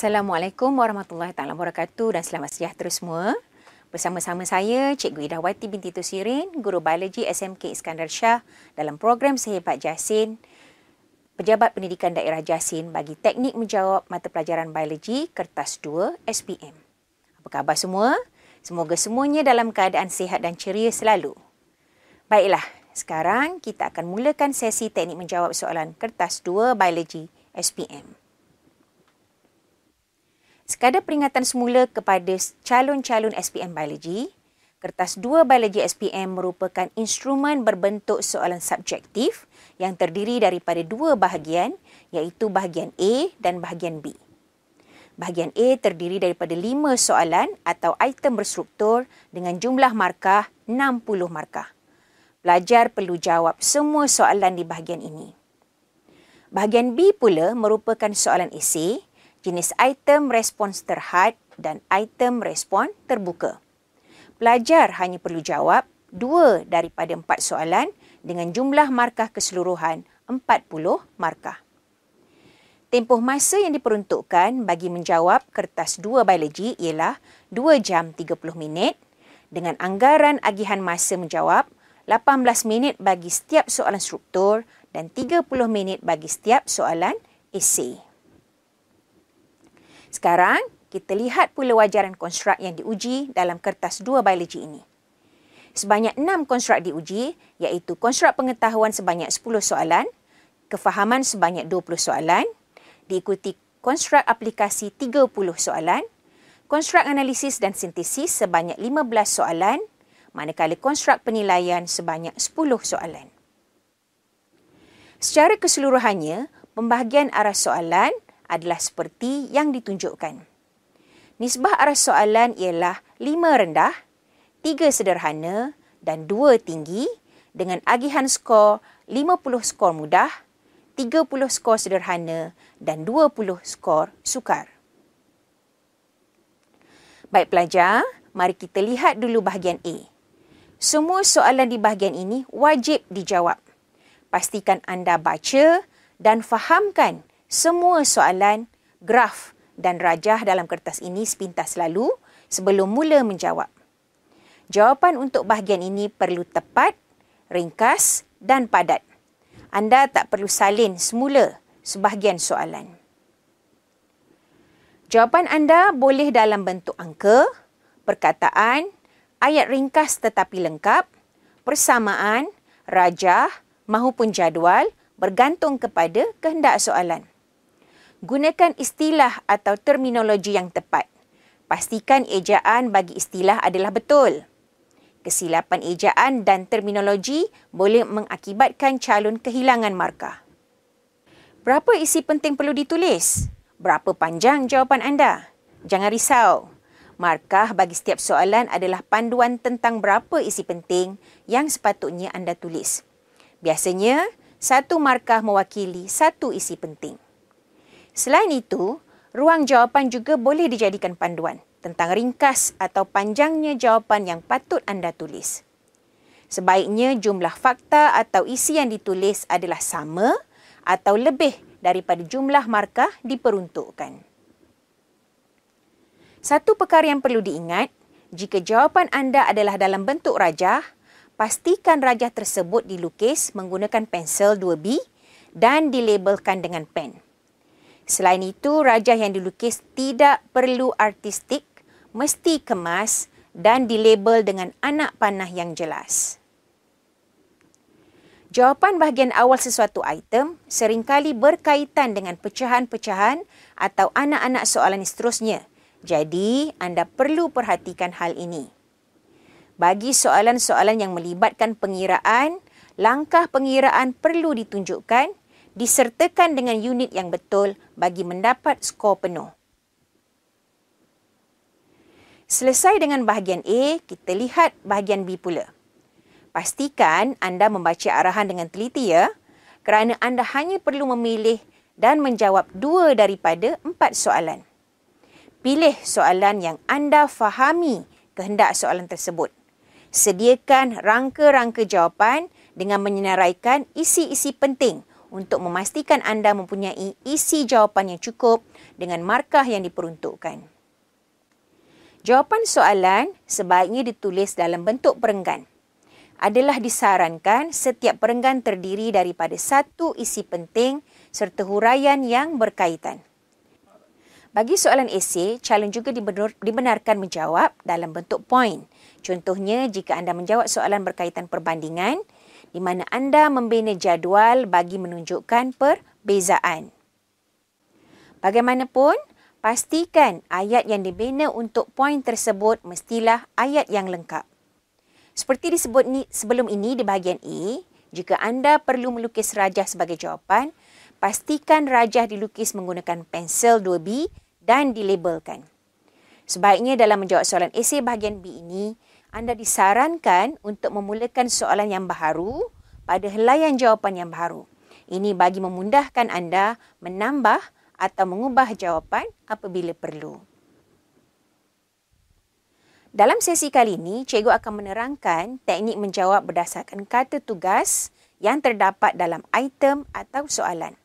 Assalamualaikum warahmatullahi taala wabarakatuh dan selamat sejahtera semua. Bersama-sama saya Cikgu Idawati binti Tusirin, Guru Biologi SMK Iskandar Shah dalam program Sehebat Jasin, Pejabat Pendidikan Daerah Jasin bagi Teknik Menjawab Mata Pelajaran Biologi Kertas 2 SPM. Apa khabar semua? Semoga semuanya dalam keadaan sihat dan ceria selalu. Baiklah, sekarang kita akan mulakan sesi Teknik Menjawab Soalan Kertas 2 Biologi SPM. Sekadar peringatan semula kepada calon-calon SPM Biologi, Kertas 2 Biologi SPM merupakan instrumen berbentuk soalan subjektif yang terdiri daripada dua bahagian, iaitu bahagian A dan bahagian B. Bahagian A terdiri daripada 5 soalan atau item berstruktur dengan jumlah markah 60 markah. Pelajar perlu jawab semua soalan di bahagian ini. Bahagian B pula merupakan soalan esei, jenis item respons terhad dan item respon terbuka. Pelajar hanya perlu jawab 2 daripada 4 soalan dengan jumlah markah keseluruhan 40 markah. Tempoh masa yang diperuntukkan bagi menjawab kertas 2 biologi ialah 2 jam 30 minit dengan anggaran agihan masa menjawab 18 minit bagi setiap soalan struktur dan 30 minit bagi setiap soalan esei. Sekarang, kita lihat pula wajaran konstruk yang diuji dalam kertas 2 biologi ini. Sebanyak 6 konstruk diuji, iaitu konstruk pengetahuan sebanyak 10 soalan, kefahaman sebanyak 20 soalan, diikuti konstruk aplikasi 30 soalan, konstruk analisis dan sintesis sebanyak 15 soalan, manakala konstruk penilaian sebanyak 10 soalan. Secara keseluruhannya, pembahagian arah soalan adalah seperti yang ditunjukkan. Nisbah arah soalan ialah 5 rendah, 3 sederhana dan 2 tinggi dengan agihan skor 50 skor mudah, 30 skor sederhana dan 20 skor sukar. Baik pelajar, mari kita lihat dulu bahagian A. Semua soalan di bahagian ini wajib dijawab. Pastikan anda baca dan fahamkan semua soalan, graf dan rajah dalam kertas ini sepintas lalu sebelum mula menjawab. Jawapan untuk bahagian ini perlu tepat, ringkas dan padat. Anda tak perlu salin semula sebahagian soalan. Jawapan anda boleh dalam bentuk angka, perkataan, ayat ringkas tetapi lengkap, persamaan, rajah mahupun jadual bergantung kepada kehendak soalan. Gunakan istilah atau terminologi yang tepat. Pastikan ejaan bagi istilah adalah betul. Kesilapan ejaan dan terminologi boleh mengakibatkan calon kehilangan markah. Berapa isi penting perlu ditulis? Berapa panjang jawapan anda? Jangan risau. Markah bagi setiap soalan adalah panduan tentang berapa isi penting yang sepatutnya anda tulis. Biasanya, 1 markah mewakili 1 isi penting. Selain itu, ruang jawapan juga boleh dijadikan panduan tentang ringkas atau panjangnya jawapan yang patut anda tulis. Sebaiknya jumlah fakta atau isi yang ditulis adalah sama atau lebih daripada jumlah markah diperuntukkan. Satu perkara yang perlu diingat, jika jawapan anda adalah dalam bentuk rajah, pastikan rajah tersebut dilukis menggunakan pensel 2B dan dilabelkan dengan pen. Selain itu, rajah yang dilukis tidak perlu artistik, mesti kemas dan dilabel dengan anak panah yang jelas. Jawapan bahagian awal sesuatu item seringkali berkaitan dengan pecahan-pecahan atau anak-anak soalan seterusnya. Jadi, anda perlu perhatikan hal ini. Bagi soalan-soalan yang melibatkan pengiraan, langkah pengiraan perlu ditunjukkan disertakan dengan unit yang betul bagi mendapat skor penuh. Selesai dengan bahagian A, kita lihat bahagian B pula. Pastikan anda membaca arahan dengan teliti ya, kerana anda hanya perlu memilih dan menjawab 2 daripada 4 soalan. Pilih soalan yang anda fahami kehendak soalan tersebut. Sediakan rangka-rangka jawapan dengan menyenaraikan isi-isi penting untuk memastikan anda mempunyai isi jawapan yang cukup dengan markah yang diperuntukkan. Jawapan soalan sebaiknya ditulis dalam bentuk perenggan. Adalah disarankan setiap perenggan terdiri daripada satu isi penting serta huraian yang berkaitan. Bagi soalan esei, calon juga dibenarkan menjawab dalam bentuk poin. Contohnya, jika anda menjawab soalan berkaitan perbandingan, di mana anda membina jadual bagi menunjukkan perbezaan. Bagaimanapun, pastikan ayat yang dibina untuk poin tersebut mestilah ayat yang lengkap. Seperti disebut sebelum ini di bahagian E, jika anda perlu melukis rajah sebagai jawapan, pastikan rajah dilukis menggunakan pensel 2B dan dilabelkan. Sebaiknya dalam menjawab soalan esei bahagian B ini, anda disarankan untuk memulakan soalan yang baharu pada helaian jawapan yang baharu. Ini bagi memudahkan anda menambah atau mengubah jawapan apabila perlu. Dalam sesi kali ini, cikgu akan menerangkan teknik menjawab berdasarkan kata tugas yang terdapat dalam item atau soalan.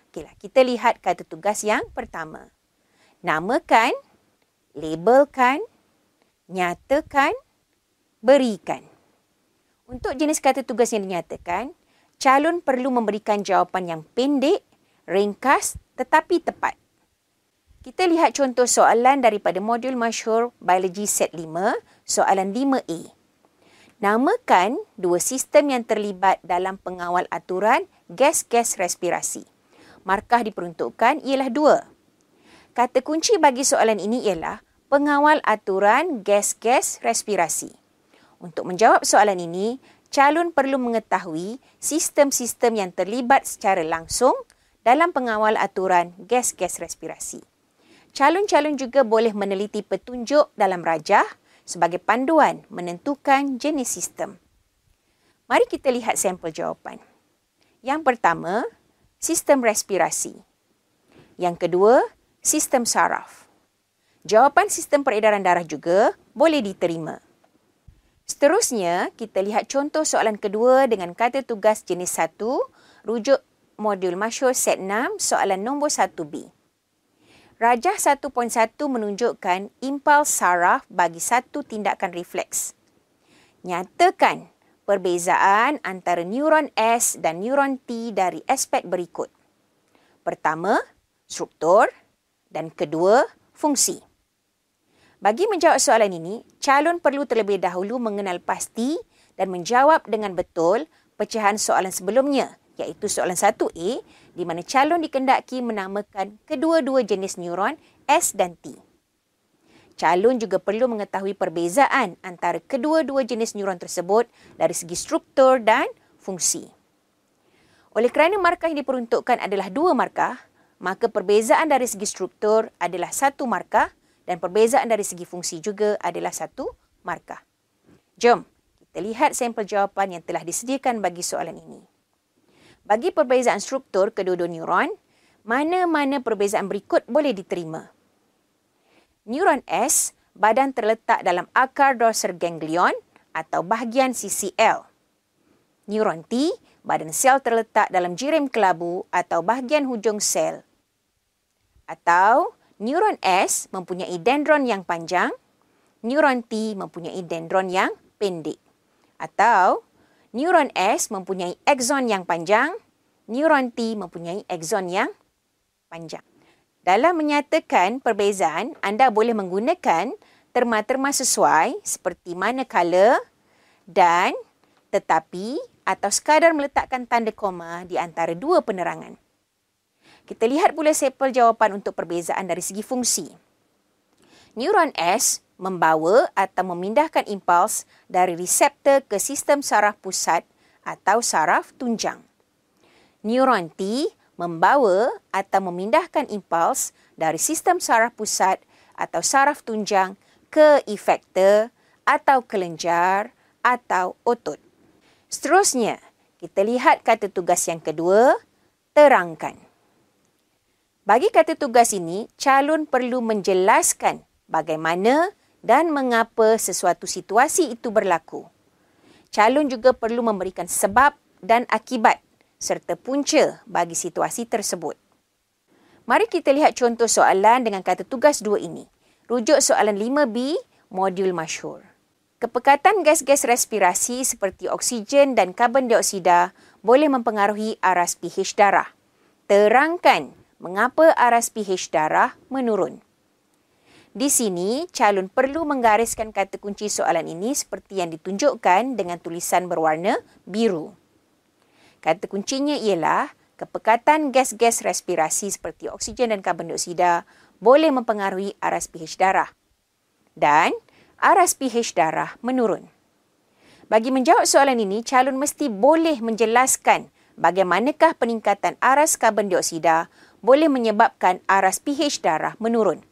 Okeylah, kita lihat kata tugas yang pertama. Namakan, labelkan, nyatakan, berikan. Untuk jenis kata tugas yang dinyatakan, calon perlu memberikan jawapan yang pendek, ringkas tetapi tepat. Kita lihat contoh soalan daripada modul masyhur Biologi Set 5, soalan 5A. Namakan dua sistem yang terlibat dalam pengawal aturan gas-gas respirasi. Markah diperuntukkan ialah 2. Kata kunci bagi soalan ini ialah pengawal aturan gas-gas respirasi. Untuk menjawab soalan ini, calon perlu mengetahui sistem-sistem yang terlibat secara langsung dalam pengawal aturan gas-gas respirasi. Calon-calon juga boleh meneliti petunjuk dalam rajah sebagai panduan menentukan jenis sistem. Mari kita lihat sampel jawapan. Yang pertama, sistem respirasi. Yang kedua, sistem saraf. Jawapan sistem peredaran darah juga boleh diterima. Seterusnya, kita lihat contoh soalan kedua dengan kata tugas jenis 1, rujuk modul masyhur set 6, soalan nombor 1B. Rajah 1.1 menunjukkan impuls saraf bagi satu tindakan refleks. Nyatakan perbezaan antara neuron S dan neuron T dari aspek berikut. Pertama, struktur dan kedua, fungsi. Bagi menjawab soalan ini, calon perlu terlebih dahulu mengenal pasti dan menjawab dengan betul pecahan soalan sebelumnya, iaitu soalan 1A, di mana calon dikendaki menamakan kedua-dua jenis neuron S dan T. Calon juga perlu mengetahui perbezaan antara kedua-dua jenis neuron tersebut dari segi struktur dan fungsi. Oleh kerana markah yang diperuntukkan adalah 2 markah, maka perbezaan dari segi struktur adalah 1 markah dan perbezaan dari segi fungsi juga adalah 1 markah. Jom, kita lihat sampel jawapan yang telah disediakan bagi soalan ini. Bagi perbezaan struktur kedua-dua neuron, mana-mana perbezaan berikut boleh diterima. Neuron S, badan terletak dalam akar dorsal ganglion atau bahagian CCL. Neuron T, badan sel terletak dalam jirim kelabu atau bahagian hujung sel. Atau neuron S mempunyai dendron yang panjang, neuron T mempunyai dendron yang pendek. Atau neuron S mempunyai akson yang panjang, neuron T mempunyai akson yang panjang. Dalam menyatakan perbezaan, anda boleh menggunakan terma-terma sesuai seperti manakala dan tetapi atau sekadar meletakkan tanda koma di antara 2 penerangan. Kita lihat pula sampel jawapan untuk perbezaan dari segi fungsi. Neuron S membawa atau memindahkan impuls dari reseptor ke sistem saraf pusat atau saraf tunjang. Neuron T membawa atau memindahkan impuls dari sistem saraf pusat atau saraf tunjang ke efektor atau kelenjar atau otot. Seterusnya, kita lihat kata tugas yang kedua, terangkan. Bagi kata tugas ini, calon perlu menjelaskan bagaimana dan mengapa sesuatu situasi itu berlaku. Calon juga perlu memberikan sebab dan akibat serta punca bagi situasi tersebut. Mari kita lihat contoh soalan dengan kata tugas 2 ini. Rujuk soalan 5B, modul masyhur. Kepekatan gas-gas respirasi seperti oksigen dan karbon dioksida boleh mempengaruhi aras pH darah. Terangkan mengapa aras pH darah menurun. Di sini, calon perlu menggariskan kata kunci soalan ini seperti yang ditunjukkan dengan tulisan berwarna biru. Kata kuncinya ialah kepekatan gas-gas respirasi seperti oksigen dan karbon dioksida boleh mempengaruhi aras pH darah. Dan aras pH darah menurun. Bagi menjawab soalan ini, calon mesti boleh menjelaskan bagaimanakah peningkatan aras karbon dioksida boleh menyebabkan aras pH darah menurun.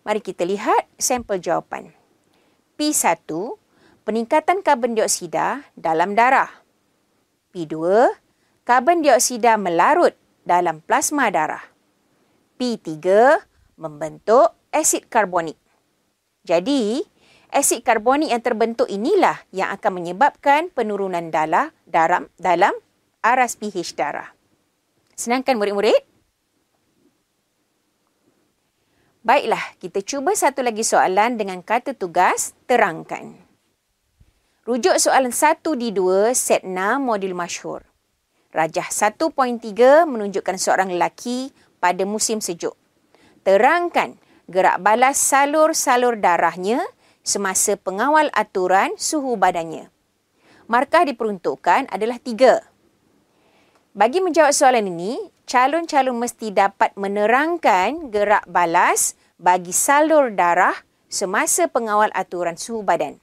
Mari kita lihat sampel jawapan. P1, peningkatan karbon dioksida dalam darah. P2, karbon dioksida melarut dalam plasma darah. P3, membentuk asid karbonik. Jadi, asid karbonik yang terbentuk inilah yang akan menyebabkan penurunan dalam aras pH darah. Senangkan murid-murid? Baiklah, kita cuba satu lagi soalan dengan kata tugas terangkan. Rujuk soalan 1D2 set 6 modul masyhur. Rajah 1.3 menunjukkan seorang lelaki pada musim sejuk. Terangkan gerak balas salur-salur darahnya semasa pengawal aturan suhu badannya. Markah diperuntukkan adalah 3. Bagi menjawab soalan ini, calon-calon mesti dapat menerangkan gerak balas bagi salur darah semasa pengawal aturan suhu badan.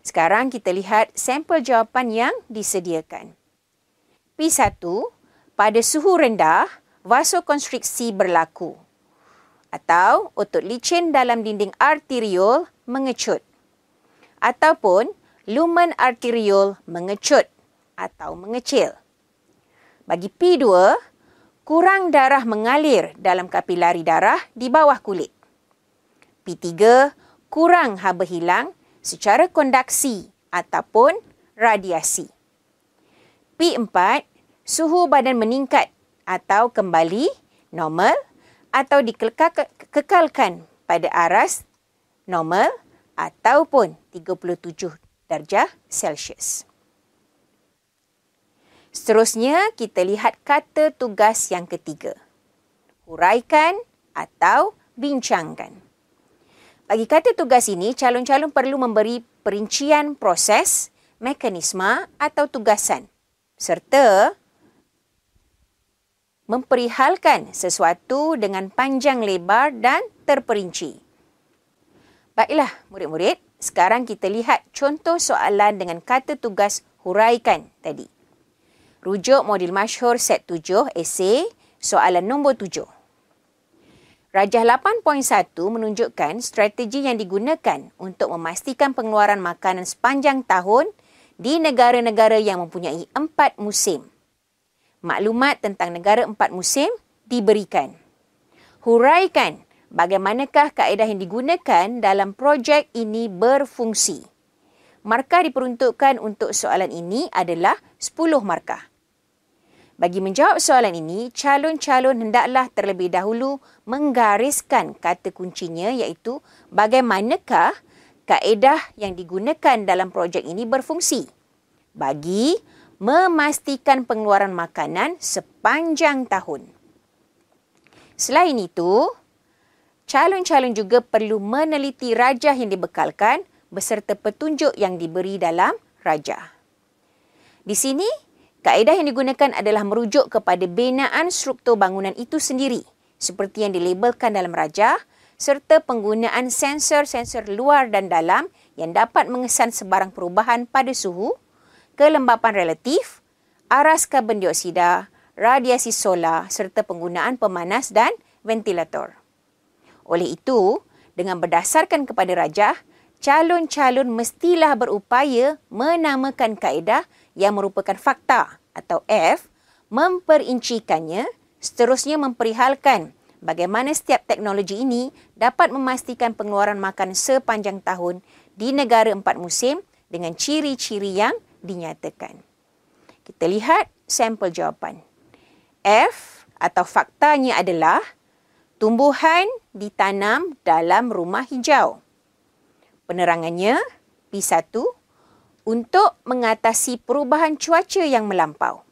Sekarang kita lihat sampel jawapan yang disediakan. P1, pada suhu rendah, vasokonstriksi berlaku. Atau otot licin dalam dinding arteriol mengecut. Ataupun lumen arteriol mengecut atau mengecil. Bagi P2, kurang darah mengalir dalam kapilari darah di bawah kulit. P3, kurang haba hilang secara kondaksi ataupun radiasi. P4, suhu badan meningkat atau kembali normal atau dikekalkan pada aras normal ataupun 37 darjah Celsius. Seterusnya, kita lihat kata tugas yang ketiga. Huraikan atau bincangkan. Bagi kata tugas ini, calon-calon perlu memberi perincian proses, mekanisme atau tugasan serta memperihalkan sesuatu dengan panjang lebar dan terperinci. Baiklah murid-murid, sekarang kita lihat contoh soalan dengan kata tugas huraikan tadi. Rujuk modul masyhur set 7, esei, soalan nombor 7. Rajah 8.1 menunjukkan strategi yang digunakan untuk memastikan pengeluaran makanan sepanjang tahun di negara-negara yang mempunyai 4 musim. Maklumat tentang negara 4 musim diberikan. Huraikan bagaimanakah kaedah yang digunakan dalam projek ini berfungsi. Markah diperuntukkan untuk soalan ini adalah 10 markah. Bagi menjawab soalan ini, calon-calon hendaklah terlebih dahulu menggariskan kata kuncinya iaitu bagaimanakah kaedah yang digunakan dalam projek ini berfungsi bagi memastikan pengeluaran makanan sepanjang tahun. Selain itu, calon-calon juga perlu meneliti rajah yang dibekalkan beserta petunjuk yang diberi dalam rajah. Di sini, kaedah yang digunakan adalah merujuk kepada binaan struktur bangunan itu sendiri seperti yang dilabelkan dalam rajah serta penggunaan sensor-sensor luar dan dalam yang dapat mengesan sebarang perubahan pada suhu, kelembapan relatif, aras karbon dioksida, radiasi solar serta penggunaan pemanas dan ventilator. Oleh itu, dengan berdasarkan kepada rajah, calon-calon mestilah berupaya menamakan kaedah yang merupakan fakta atau F, memperincikannya, seterusnya memperihalkan bagaimana setiap teknologi ini dapat memastikan pengeluaran makan sepanjang tahun di negara 4 musim dengan ciri-ciri yang dinyatakan. Kita lihat sampel jawapan. F atau faktanya adalah tumbuhan ditanam dalam rumah hijau. Penerangannya, P1, untuk mengatasi perubahan cuaca yang melampau.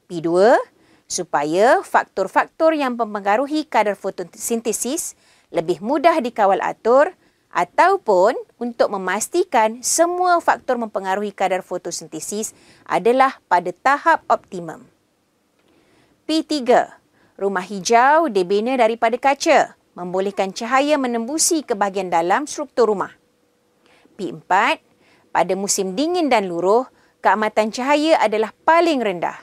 P2, supaya faktor-faktor yang mempengaruhi kadar fotosintesis lebih mudah dikawal atur ataupun untuk memastikan semua faktor mempengaruhi kadar fotosintesis adalah pada tahap optimum. P3, rumah hijau dibina daripada kaca, membolehkan cahaya menembusi ke bahagian dalam struktur rumah. P4, pada musim dingin dan luruh, keamatan cahaya adalah paling rendah.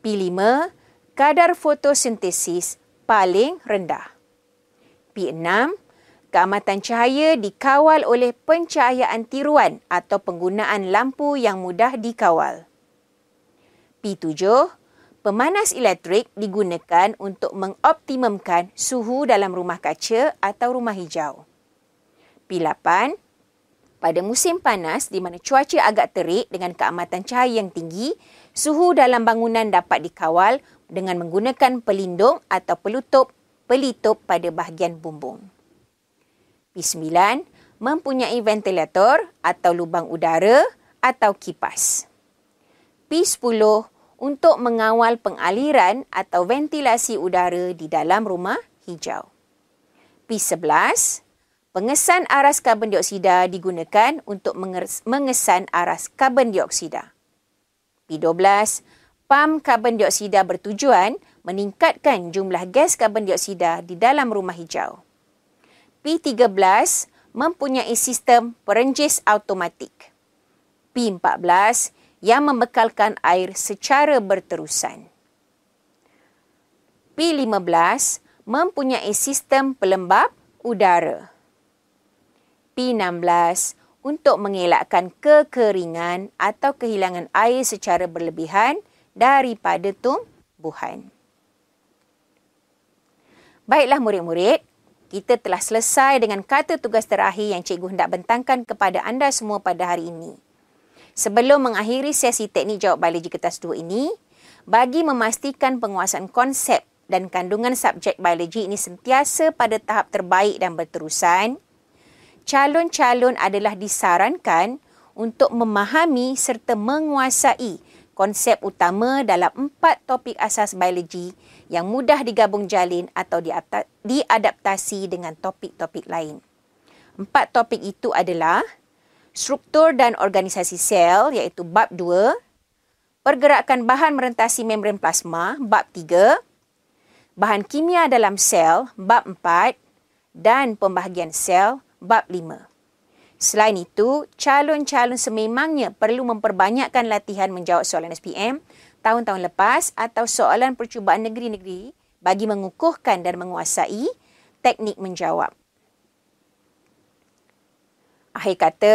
P5, kadar fotosintesis paling rendah. P6, keamatan cahaya dikawal oleh pencahayaan tiruan atau penggunaan lampu yang mudah dikawal. P7, pemanas elektrik digunakan untuk mengoptimumkan suhu dalam rumah kaca atau rumah hijau. P8, pada musim panas di mana cuaca agak terik dengan keamatan cahaya yang tinggi, suhu dalam bangunan dapat dikawal dengan menggunakan pelindung atau pelitup pada bahagian bumbung. P9, mempunyai ventilator atau lubang udara atau kipas. P10, untuk mengawal pengaliran atau ventilasi udara di dalam rumah hijau. P11, pengesan aras karbon dioksida digunakan untuk mengesan aras karbon dioksida. P12, pam karbon dioksida bertujuan meningkatkan jumlah gas karbon dioksida di dalam rumah hijau. P13, mempunyai sistem perenjis automatik. P14, yang membekalkan air secara berterusan. P15, mempunyai sistem pelembap udara. P16, untuk mengelakkan kekeringan atau kehilangan air secara berlebihan daripada tumbuhan. Baiklah murid-murid, kita telah selesai dengan kata tugas terakhir yang cikgu hendak bentangkan kepada anda semua pada hari ini. Sebelum mengakhiri sesi teknik jawab biologi kertas 2 ini, bagi memastikan penguasaan konsep dan kandungan subjek biologi ini sentiasa pada tahap terbaik dan berterusan, calon-calon adalah disarankan untuk memahami serta menguasai konsep utama dalam 4 topik asas biologi yang mudah digabung jalin atau diadaptasi dengan topik-topik lain. 4 topik itu adalah struktur dan organisasi sel iaitu bab 2, pergerakan bahan merentasi membran plasma bab 3, bahan kimia dalam sel bab 4 dan pembahagian sel bab 5. Selain itu, calon-calon sememangnya perlu memperbanyakkan latihan menjawab soalan SPM tahun-tahun lepas atau soalan percubaan negeri-negeri bagi mengukuhkan dan menguasai teknik menjawab. Akhir kata,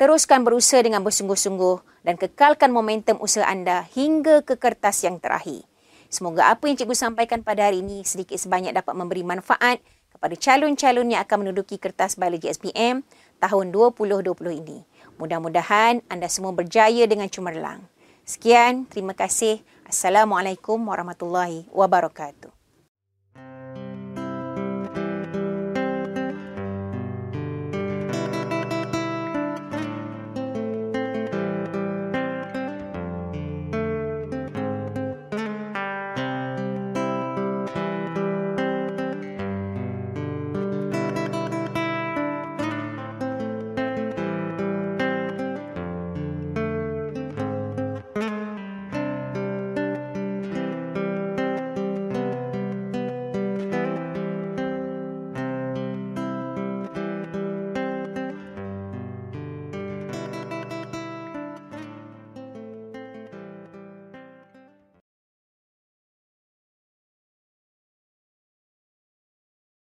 teruskan berusaha dengan bersungguh-sungguh dan kekalkan momentum usaha anda hingga ke kertas yang terakhir. Semoga apa yang cikgu sampaikan pada hari ini sedikit sebanyak dapat memberi manfaat kepada calon-calon yang akan menduduki kertas biologi SPM tahun 2020 ini. Mudah-mudahan anda semua berjaya dengan cemerlang. Sekian, terima kasih. Assalamualaikum warahmatullahi wabarakatuh.